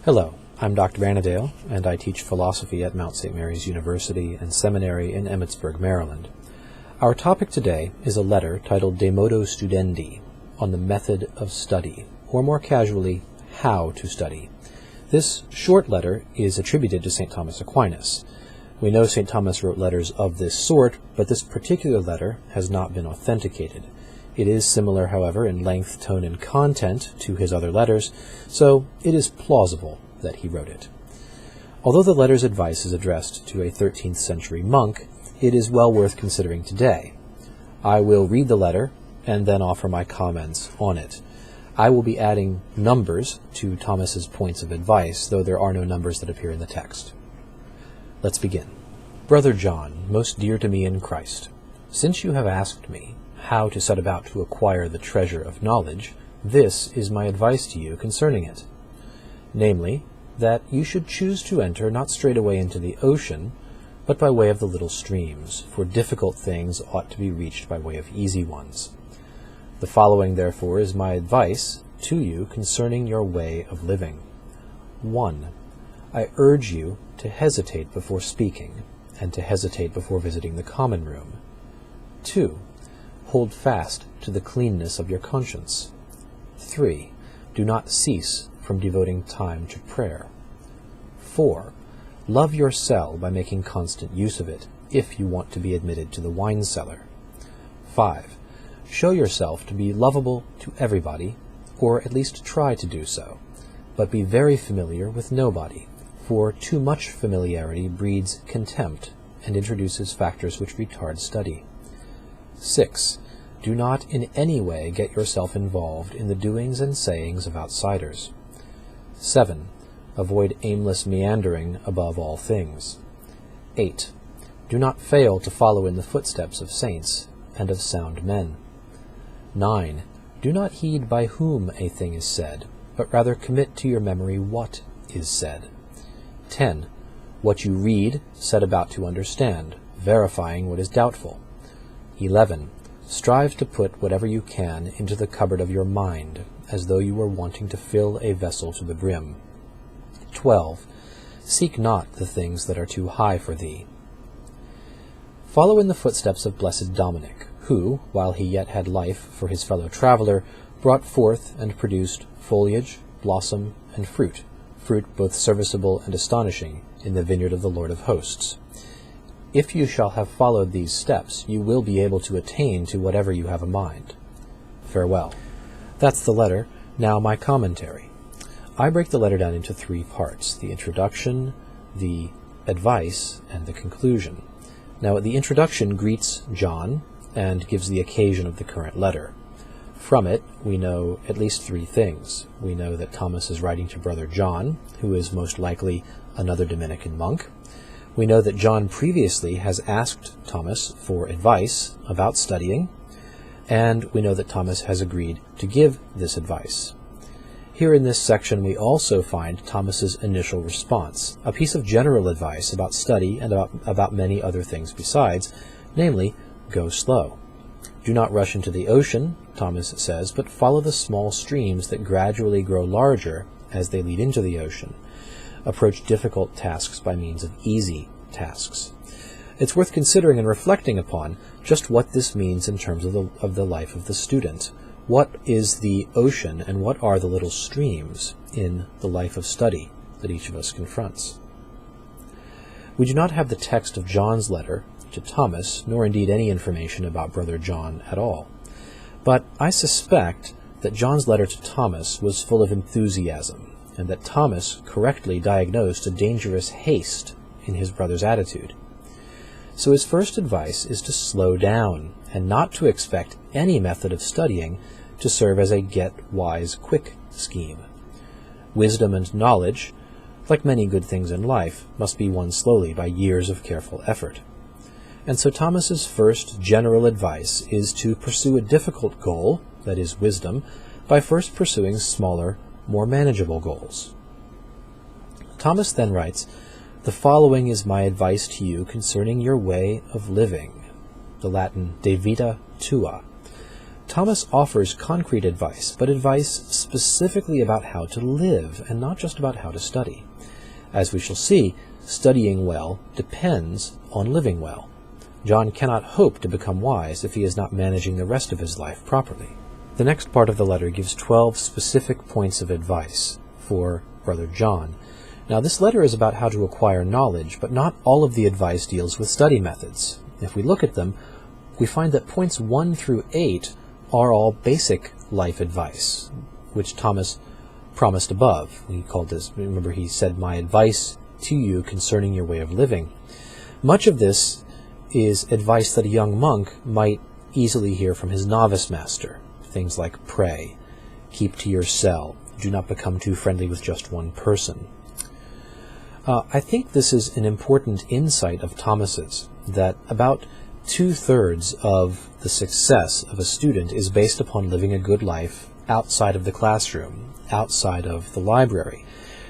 Hello, I'm Dr. Annandale, and I teach philosophy at Mount St. Mary's University and Seminary in Emmitsburg, Maryland. Our topic today is a letter titled De Modo Studendi, on the method of study, or more casually, how to study. This short letter is attributed to St. Thomas Aquinas. We know St. Thomas wrote letters of this sort, but this particular letter has not been authenticated. It is similar, however, in length, tone, and content to his other letters, so it is plausible that he wrote it. Although the letter's advice is addressed to a 13th century monk, it is well worth considering today. I will read the letter and then offer my comments on it. I will be adding numbers to Thomas's points of advice, though there are no numbers that appear in the text. Let's begin. Brother John, most dear to me in Christ, since you have asked me how to set about to acquire the treasure of knowledge, this is my advice to you concerning it. Namely, that you should choose to enter not straightaway into the ocean, but by way of the little streams, for difficult things ought to be reached by way of easy ones. The following, therefore, is my advice to you concerning your way of living. 1. I urge you to hesitate before speaking, and to hesitate before visiting the common room. 2. Hold fast to the cleanness of your conscience. 3. Do not cease from devoting time to prayer. 4. Love your cell by making constant use of it, if you want to be admitted to the wine cellar. 5. Show yourself to be lovable to everybody, or at least try to do so, but be very familiar with nobody, for too much familiarity breeds contempt and introduces factors which retard study. 6. Do not in any way get yourself involved in the doings and sayings of outsiders. 7. Avoid aimless meandering above all things. 8. Do not fail to follow in the footsteps of saints and of sound men. 9. Do not heed by whom a thing is said, but rather commit to your memory what is said. 10. What you read, set about to understand, verifying what is doubtful. 11. Strive to put whatever you can into the cupboard of your mind, as though you were wanting to fill a vessel to the brim. 12. Seek not the things that are too high for thee. Follow in the footsteps of blessed Dominic, who, while he yet had life for his fellow traveller, brought forth and produced foliage, blossom, and fruit both serviceable and astonishing, in the vineyard of the Lord of hosts. If you shall have followed these steps, you will be able to attain to whatever you have a mind. Farewell. That's the letter. Now my commentary. I break the letter down into 3 parts: the introduction, the advice, and the conclusion. Now, the introduction greets John and gives the occasion of the current letter. From it, we know at least 3 things. We know that Thomas is writing to Brother John, who is most likely another Dominican monk. We know that John previously has asked Thomas for advice about studying, and we know that Thomas has agreed to give this advice. Here in this section we also find Thomas's initial response, a piece of general advice about study and about many other things besides, namely, go slow. Do not rush into the ocean, Thomas says, but follow the small streams that gradually grow larger as they lead into the ocean. Approach difficult tasks by means of easy tasks. It's worth considering and reflecting upon just what this means in terms of the life of the student. What is the ocean and what are the little streams in the life of study that each of us confronts? We do not have the text of John's letter to Thomas, nor indeed any information about Brother John at all. But I suspect that John's letter to Thomas was full of enthusiasm, and that Thomas correctly diagnosed a dangerous haste in his brother's attitude. So his first advice is to slow down, and not to expect any method of studying to serve as a get-wise-quick scheme. Wisdom and knowledge, like many good things in life, must be won slowly by years of careful effort. And so Thomas's first general advice is to pursue a difficult goal, that is wisdom, by first pursuing smaller, more manageable goals. Thomas then writes, "The following is my advice to you concerning your way of living," the Latin de vita tua. Thomas offers concrete advice, but advice specifically about how to live, and not just about how to study. As we shall see, studying well depends on living well. John cannot hope to become wise if he is not managing the rest of his life properly. The next part of the letter gives 12 specific points of advice for Brother John. Now, this letter is about how to acquire knowledge, but not all of the advice deals with study methods. If we look at them, we find that points 1 through 8 are all basic life advice, which Thomas promised above. He called this, remember, he said, "My advice to you concerning your way of living." Much of this is advice that a young monk might easily hear from his novice master. Things like pray, keep to your cell, do not become too friendly with just one person. I think this is an important insight of Thomas's, that about 2/3 of the success of a student is based upon living a good life outside of the classroom, outside of the library.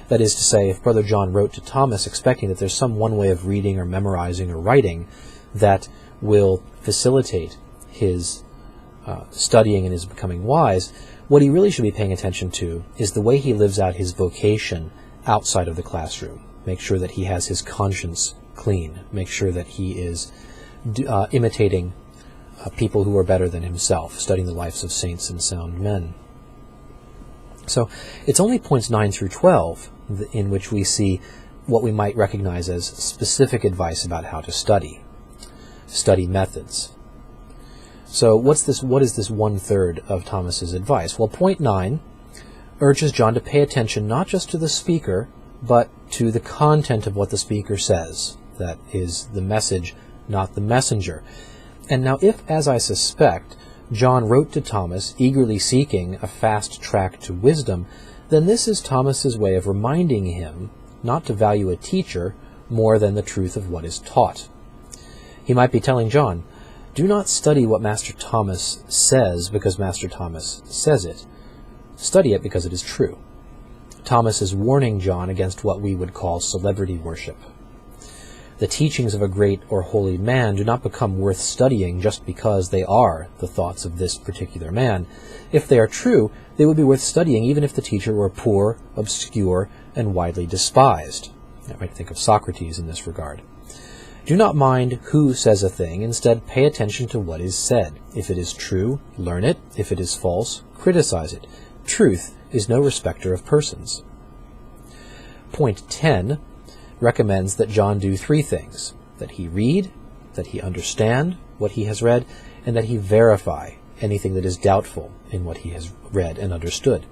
That is to say, if Brother John wrote to Thomas expecting that there's some one way of reading or memorizing or writing that will facilitate his studying and his becoming wise, what he really should be paying attention to is the way he lives out his vocation outside of the classroom. Make sure that he has his conscience clean. Make sure that he is imitating people who are better than himself, studying the lives of saints and sound men. So it's only points 9 through 12 in which we see what we might recognize as specific advice about how to study methods. So what is this 1/3 of Thomas's advice? Well, point 9 urges John to pay attention not just to the speaker, but to the content of what the speaker says. That is the message, not the messenger. And now if, as I suspect, John wrote to Thomas eagerly seeking a fast track to wisdom, then this is Thomas's way of reminding him not to value a teacher more than the truth of what is taught. He might be telling John, do not study what Master Thomas says because Master Thomas says it. Study it because it is true. Thomas is warning John against what we would call celebrity worship. The teachings of a great or holy man do not become worth studying just because they are the thoughts of this particular man. If they are true, they would be worth studying even if the teacher were poor, obscure, and widely despised. I might think of Socrates in this regard. Do not mind who says a thing. Instead, pay attention to what is said. If it is true, learn it. If it is false, criticize it. Truth is no respecter of persons. Point 10 recommends that John do 3 things: that he read, that he understand what he has read, and that he verify anything that is doubtful in what he has read and understood.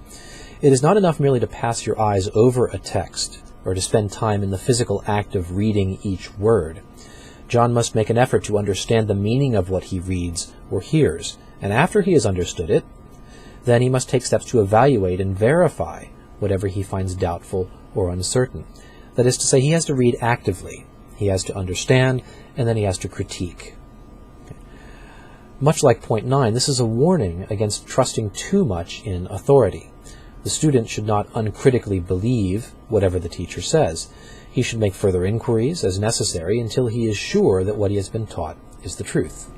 It is not enough merely to pass your eyes over a text or to spend time in the physical act of reading each word. John must make an effort to understand the meaning of what he reads or hears, and after he has understood it, then he must take steps to evaluate and verify whatever he finds doubtful or uncertain. That is to say, he has to read actively, he has to understand, and then he has to critique. Much like point 9, this is a warning against trusting too much in authority. The student should not uncritically believe whatever the teacher says. He should make further inquiries as necessary until he is sure that what he has been taught is the truth.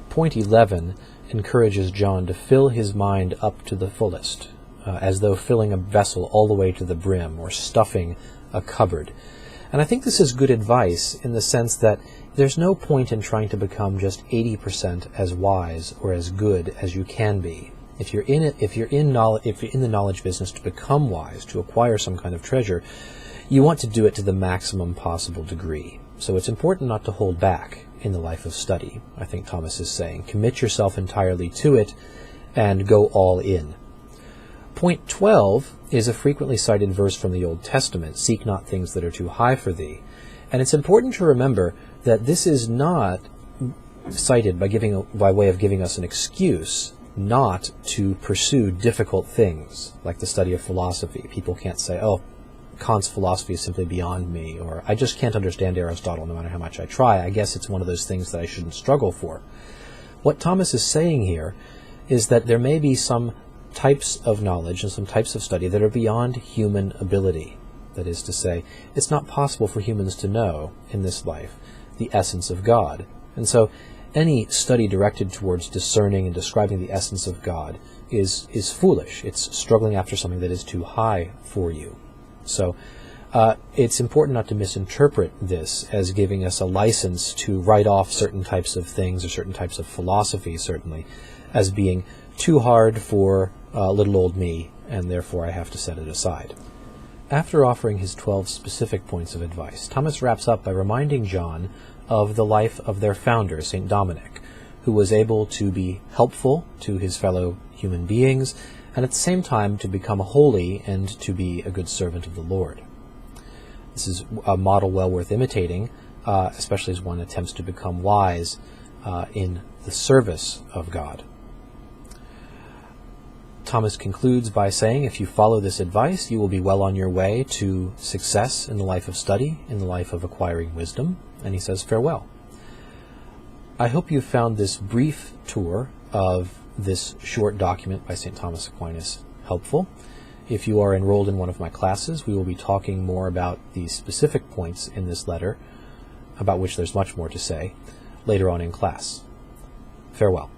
Point 11 encourages John to fill his mind up to the fullest, as though filling a vessel all the way to the brim or stuffing a cupboard. And I think this is good advice in the sense that there's no point in trying to become just 80% as wise or as good as you can be. If you're in the knowledge business to become wise, to acquire some kind of treasure, you want to do it to the maximum possible degree. So it's important not to hold back in the life of study, I think Thomas is saying. Commit yourself entirely to it and go all in. Point 12 is a frequently cited verse from the Old Testament, "Seek not things that are too high for thee." And it's important to remember that this is not cited by way of giving us an excuse not to pursue difficult things, like the study of philosophy. People can't say, oh, Kant's philosophy is simply beyond me, or I just can't understand Aristotle no matter how much I try. I guess it's one of those things that I shouldn't struggle for. What Thomas is saying here is that there may be some types of knowledge and some types of study that are beyond human ability. That is to say, it's not possible for humans to know in this life the essence of God. And so any study directed towards discerning and describing the essence of God is foolish. It's struggling after something that is too high for you. So it's important not to misinterpret this as giving us a license to write off certain types of things or certain types of philosophy, certainly, as being too hard for little old me, and therefore I have to set it aside. After offering his 12 specific points of advice, Thomas wraps up by reminding John of the life of their founder, St. Dominic, who was able to be helpful to his fellow human beings, and at the same time to become holy and to be a good servant of the Lord. This is a model well worth imitating, especially as one attempts to become wise in the service of God. Thomas concludes by saying, if you follow this advice, you will be well on your way to success in the life of study, in the life of acquiring wisdom, and he says farewell. I hope you found this brief tour of this short document by St. Thomas Aquinas helpful. If you are enrolled in one of my classes, we will be talking more about the specific points in this letter, about which there's much more to say, later on in class. Farewell.